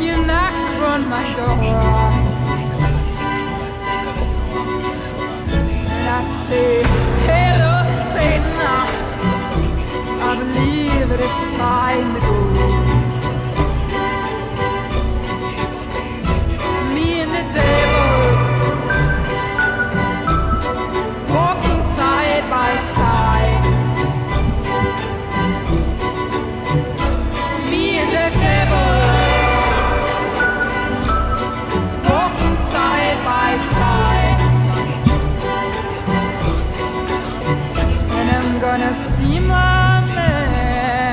you knocked upon my door, and I say, hello, Satan, I believe it is time to go. Me and the devil walking side by side. Me and the devil walking side by side. And I'm gonna